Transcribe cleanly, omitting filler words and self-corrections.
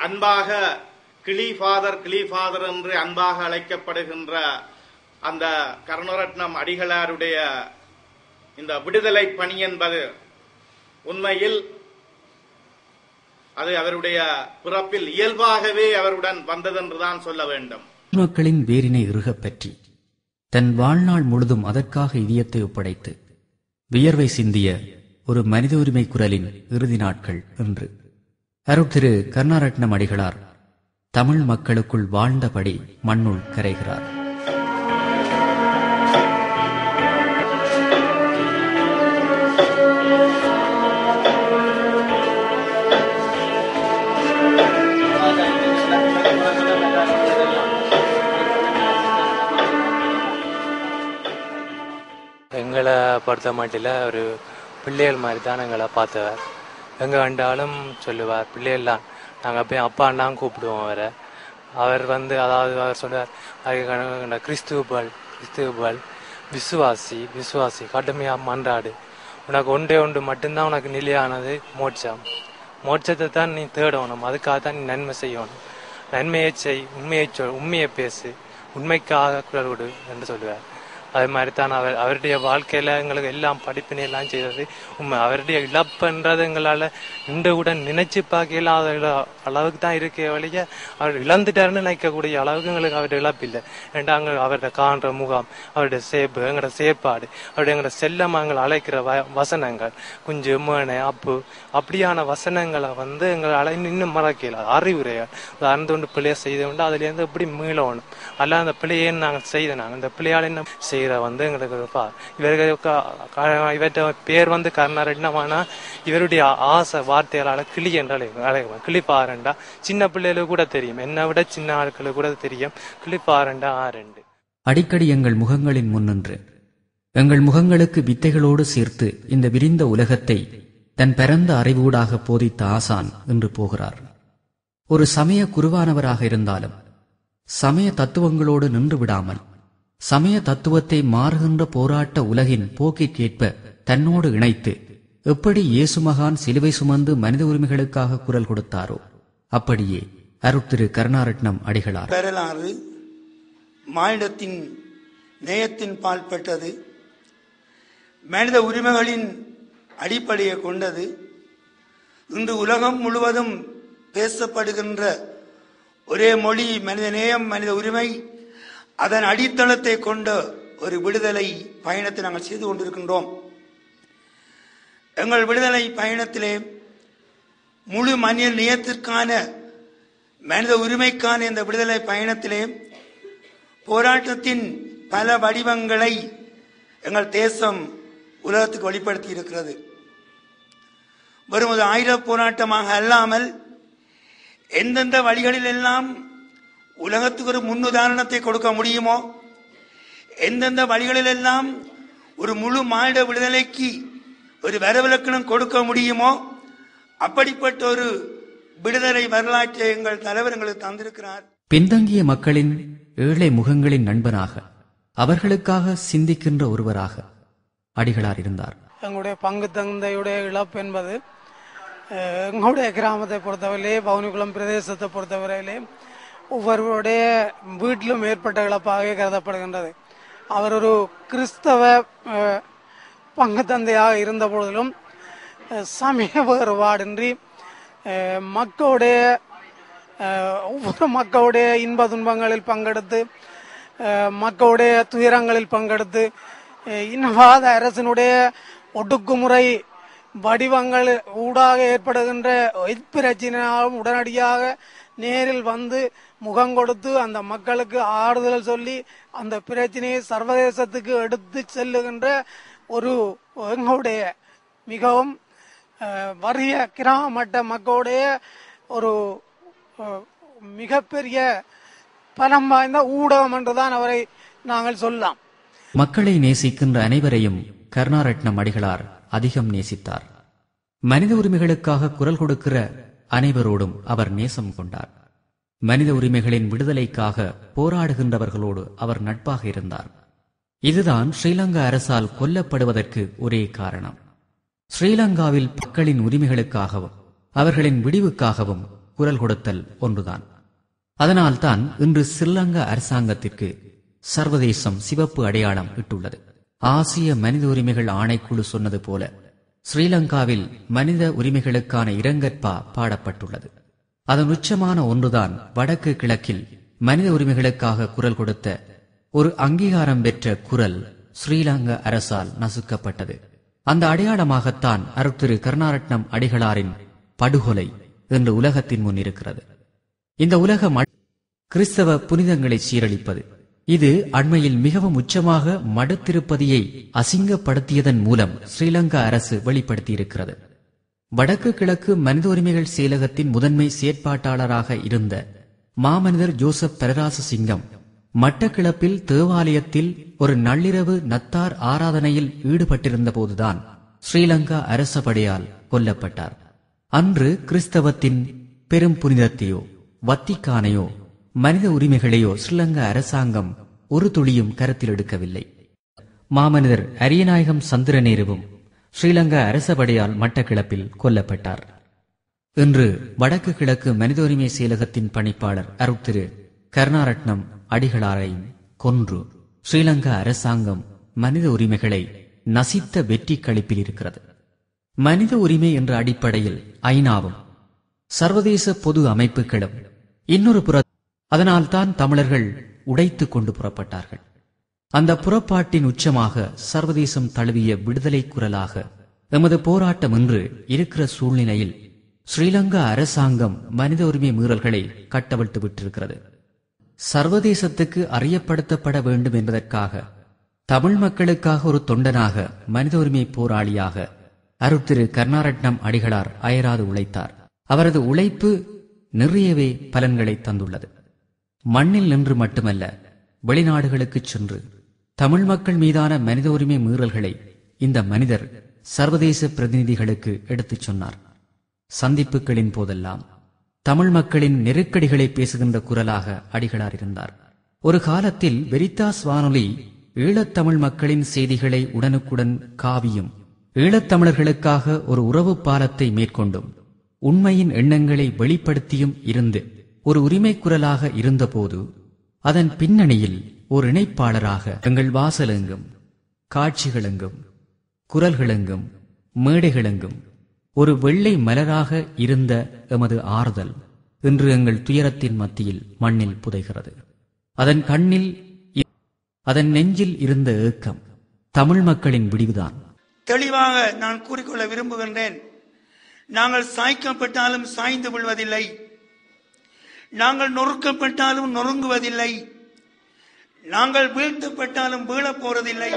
அன்பாக கிளி ஃபாதர் என்று அன்பாக அழைக்கப்படுகின்ற அந்த கருணாரட்னம் அடிகளாருடைய இந்த விடுதலை பணி என்பது உண்மையில் அது அவருடைய பிறப்பில் இயல்பாகவே அவருடன் வந்ததென்றுதான் சொல்ல வேண்டும். மக்களின் வேரினை இறுகப் பற்றி தன் வாழ்நாள் முழுதும் அதற்காக இதயத்தை ஒப்படைத்து வியர்வை சிந்திய ஒரு மனித உரிமை குரலின் இறுதி நாட்கள் என்று அருட்திரு கருணாரட்னம் அடிகளார் தமிழ் மக்களுக்குள் வாழ்ந்தபடி மண்ணுள் கரைகிறார். எங்களை பொறுத்த மாட்டில் ஒரு பிள்ளைகள் மாதிரி தான் எங்களை பார்த்தவர். எங்கே கண்டாலும் சொல்லுவார் பிள்ளைகள்லாம், நாங்கள் போய் அப்பான்லாம் கூப்பிடுவோம் அவரை. அவர் அதாவது அவர் சொல்லுவார், கிறிஸ்துவல் விசுவாசி கடுமையாக மன்றாடு, உனக்கு ஒன்றே ஒன்று மட்டும்தான் உனக்கு நிலையானது மோட்சம். மோட்சத்தை தான் நீ தேடணும், அதுக்காக தான் நீ நன்மை செய்யணும். நன்மையை செய், உண்மையை பேசு, உண்மைக்காக குரல் கொடு என்று சொல்லுவார். அது மாதிரி தான் அவருடைய வாழ்க்கையில எங்களுக்கு எல்லாம் படிப்பினையெல்லாம் செய்தது உண்மை. அவருடைய இழப்புன்றது எங்களால் இன்றுடன் நினைச்சு பார்க்க இல்லாத அளவுக்கு தான் இருக்க வழிய அவர் இழந்துட்டாருன்னு நினைக்கக்கூடிய அளவுக்கு எங்களுக்கு அவருடைய இழப்பு இல்லை. ஏன்டா அவருடைய காண்ற முகாம், அவருடைய சேப்பு, எங்களோட செயற்பாடு, அவருடைய எங்களோட செல்லமாக எங்களை அழைக்கிற வசனங்கள், குஞ்சு மேனை அப்பு அப்படியான வசனங்களை எங்களால் இன்னும் மறக்கல. அறிவுரைகள் அறந்து பிள்ளைய செய்த அதுலேருந்து எப்படி மீளணும், அல்ல அந்த பிள்ளையேன்னு நாங்கள் செய்தனாங்க, அந்த பிள்ளையால் என்ன செய்கிற எங்களுக்கு இவற்ற பேர் கருணாரட்னமானா இவருடைய ஆசை வார்த்தைகளால கிளி என்றால் கிளிப்பாரண்டா. சின்ன பிள்ளைகளுக்கு கூட தெரியும், என்னை விட சின்ன ஆட்களுக்கு கூட தெரியும் கிளிப்பாரண்டா ஆரண்டு. அடிக்கடி எங்கள் முகங்களின் முன்னின்று எங்கள் முகங்களுக்கு வித்தைகளோடு சேர்த்து இந்த விரிந்த உலகத்தை தன் பிறந்த அறிவூடாக போதித்த ஆசான் என்று போகிறார். ஒரு சமய குருவானவராக இருந்தாலும் சமய தத்துவங்களோடு நின்று விடாமல் சமய தத்துவத்தை மாறுகின்ற போராட்ட உலகின் போக்கிற்கேற்ப தன்னோடு இணைத்து எப்படி இயேசு மகான் சிலுவை சுமந்து மனித உரிமைகளுக்காக குரல் கொடுத்தாரோ அப்படியே அருட்திரு கருணாரட்னம் அடிகளார் வரலாறு மானிடத்தின் நேயத்தின் பால் பெற்றது, மனித உரிமைகளின் அடிப்படையை கொண்டது. இன்று உலகம் முழுவதும் பேசப்படுகின்ற ஒரே மொழி மனித நேயம், மனித உரிமை. அதன் அடித்தளத்தை கொண்ட ஒரு விடுதலை பயணத்தை நாங்கள் செய்து கொண்டிருக்கின்றோம். எங்கள் விடுதலை பயணத்திலே முழு மனித நேயத்திற்கான மனித உரிமைக்கான இந்த விடுதலை பயணத்திலே போராட்டத்தின் பல வடிவங்களை எங்கள் தேசம் உலகத்துக்கு வெளிப்படுத்தி இருக்கிறது. வெறும் ஒரு ஆயுத போராட்டமாக அல்லாமல் எந்தெந்த வழிகளில் எல்லாம் உலகத்துக்கு ஒரு முன்னுதாரணத்தை கொடுக்க முடியுமோ, எந்தெந்த வழிகளில் எல்லாம் ஒரு முழு மானிட விடுதலைக்கு ஒரு வரவிலக்கணம் கொடுக்க முடியுமோ அப்படிப்பட்ட ஒரு விடுதலை வரலாற்றை எங்கள் தலைவர் எங்களுக்கு தந்திருக்கிறார். பின்தங்கிய மக்களின் ஏழை முகங்களின் நண்பனாக, அவர்களுக்காக சிந்திக்கின்ற ஒருவராக அடிகளார் இருந்தார். எங்களுடைய பங்கு தந்தையுடைய இழப்பு என்பது எங்களுடைய கிராமத்தை பொறுத்தவரையிலே, பவுனிக்குளம் பிரதேசத்தை பொறுத்தவரையிலே ஒவ்வொருவருடைய வீட்டிலும் ஏற்பட்ட இழப்பாக கருதப்படுகின்றது. அவர் ஒரு கிறிஸ்தவ பங்கு தந்தையாக இருந்த பொழுதிலும் சமய வேறுபாடின்றி மக்களுடைய ஒவ்வொரு மக்களுடைய இன்ப துன்பங்களில் பங்கெடுத்து, மக்களுடைய துயரங்களில் பங்கெடுத்து, இனவாத அரசினுடைய ஒடுக்குமுறை வடிவங்கள் ஊடாக ஏற்படுகின்ற பிரச்சனையாலும் உடனடியாக நேரில் முகம் கொடுத்து அந்த மக்களுக்கு ஆறுதல் சொல்லி அந்த பிரச்சனையை சர்வதேசத்துக்கு எடுத்து செல்லுகின்ற ஒரு எங்களுடைய மிகவும் வறிய கிராம மட்ட மக்களுடைய ஒரு மிகப்பெரிய பலம் வாய்ந்த ஊடகம் என்றுதான் அவரை நாங்கள் சொல்லலாம். மக்களை நேசிக்கின்ற அனைவரையும் கருணாரட்னம் அடிகளார் அதிகம் நேசித்தார். மனித உரிமைகளுக்காக குரல் கொடுக்கிற அனைவரோடும் அவர் நேசம் கொண்டார். மனித உரிமைகளின் விடுதலைக்காக போராடுகின்றவர்களோடு அவர் நட்பாக இருந்தார். இதுதான் ஸ்ரீலங்கா அரசால் கொல்லப்படுவதற்கு ஒரே காரணம். ஸ்ரீலங்காவில் மக்களின் உரிமைகளுக்காகவும் அவர்களின் விடிவுக்காகவும் குரல் கொடுத்தல் ஒன்றுதான். அதனால்தான் இன்று ஸ்ரீலங்கா அரசாங்கத்திற்கு சர்வதேசம் சிவப்பு அடையாளம் இட்டுள்ளது. ஆசிய மனித உரிமைகள் ஆணைக்குழு சொன்னது போல ஸ்ரீலங்காவில் மனித உரிமைகளுக்கான இரங்கற்பா பாடப்பட்டுள்ளது. அதன் உச்சமான ஒன்றுதான் வடக்கு கிழக்கில் மனித உரிமைகளுக்காக குரல் கொடுத்த ஒரு அங்கீகாரம் பெற்ற குரல் ஸ்ரீலங்கா அரசால் நசுக்கப்பட்டது. அந்த அடையாளமாகத்தான் அருட்திரு கருணாரட்னம் அடிகளாரின் படுகொலை என்று உலகத்தின் முன் இருக்கிறது. இந்த உலகம் கிறிஸ்தவ புனிதங்களை சீரழிப்பது, இது அண்மையில் மிகவும் உச்சமாக மடுத்திருப்பதியை அசிங்கப்படுத்தியதன் மூலம் ஸ்ரீலங்கா அரசு வெளிப்படுத்தியிருக்கிறது. வடக்கு கிழக்கு மனித உரிமைகள் செயலகத்தின் முதன்மை செயற்பாட்டாளராக இருந்த மாமனிதர் ஜோசப் பெரராசசிங்கம் மட்டக்கிளப்பில் தேவாலயத்தில் ஒரு நள்ளிரவு நத்தார் ஆராதனையில் ஈடுபட்டிருந்த போதுதான் ஸ்ரீலங்கா அரசபடையால் கொல்லப்பட்டார். அன்று கிறிஸ்தவத்தின் பெரும் புனிதத்தையோ வத்திக்கானையோ மனித உரிமைகளையோ ஸ்ரீலங்கா அரசாங்கம் ஒரு துளியும் கருத்தில் எடுக்கவில்லை. மாமனிதர் அரியநாயகம் சந்திரநேருவும் ஸ்ரீலங்கா அரசபடையால் மட்டக்கிளப்பில் கொல்லப்பட்டார். இன்று வடக்கு கிழக்கு மனித உரிமை செயலகத்தின் பணிப்பாளர் அருட்திரு கருணாரட்னம் அடிகளாரையும் கொன்று ஸ்ரீலங்கா அரசாங்கம் மனித உரிமைகளை நசித்த வெற்றி களிப்பில் இருக்கிறது. மனித உரிமை என்ற அடிப்படையில் ஐநாவும் சர்வதேச பொது அமைப்புகளும் இன்னொரு அதனால்தான் தமிழர்கள் உடைத்துக் கொண்டு புறப்பட்டார்கள். அந்த புறப்பாட்டின் உச்சமாக சர்வதேசம் தழுவிய விடுதலை குரலாக எமது போராட்டம் என்று இருக்கிற சூழ்நிலையில் ஸ்ரீலங்கா அரசாங்கம் மனித உரிமை மீறல்களை கட்டவிழ்த்து விட்டிருக்கிறது. சர்வதேசத்துக்கு அறியப்படுத்தப்பட வேண்டும் என்பதற்காக தமிழ் மக்களுக்காக ஒரு தொண்டனாக மனித உரிமை போராளியாக அருட்திரு கருணாரட்னம் அடிகளார் அயராது உழைத்தார். அவரது உழைப்பு நிறையவே பலன்களை தந்துள்ளது. மண்ணில் நின்று மட்டுமல்ல, வெளிநாடுகளுக்கு சென்று தமிழ் மக்கள் மீதான மனித உரிமை மீறல்களை இந்த மனிதர் சர்வதேச பிரதிநிதிகளுக்கு எடுத்துச் சொன்னார். சந்திப்புகளின் போதெல்லாம் தமிழ் மக்களின் நெருக்கடிகளை பேசுகின்ற குரலாக அடிகளார் இருந்தார். ஒரு காலத்தில் வெரித்தாஸ் வானொலி ஈழத்தமிழ் மக்களின் செய்திகளை உடனுக்குடன் காவியும் ஈழத்தமிழர்களுக்காக ஒரு உறவு பாலத்தை மேற்கொண்டும் உண்மையின் எண்ணங்களை வெளிப்படுத்தியும் இருந்து ஒரு உரிமை குரலாக இருந்தபோது அதன் பின்னணியில் ஒரு இணைப்பாளராக எங்கள் வாசலெங்கும் காட்சிகளெங்கும் குரல்களெங்கும் மேடைகளெங்கும் ஒரு வெள்ளை மலராக இருந்த எமது ஆறுதல் இன்று எங்கள் துயரத்தின் மத்தியில் மண்ணில் புதைகிறது. அதன் கண்ணில் அதன் நெஞ்சில் இருந்த ஏக்கம் தமிழ் மக்களின் விடிவுதான். தெளிவாக நான் கூறிக்கொள்ள விரும்புகின்றேன். நாங்கள் சாய்க்கப்பட்டாலும் சாய்ந்து விழுவதில்லை, நாங்கள் நொறுக்கப்பட்டாலும் நொறுங்குவதில்லை, நாங்கள் வீழ்த்தப்பட்டாலும் வீழப் போறதில்லை.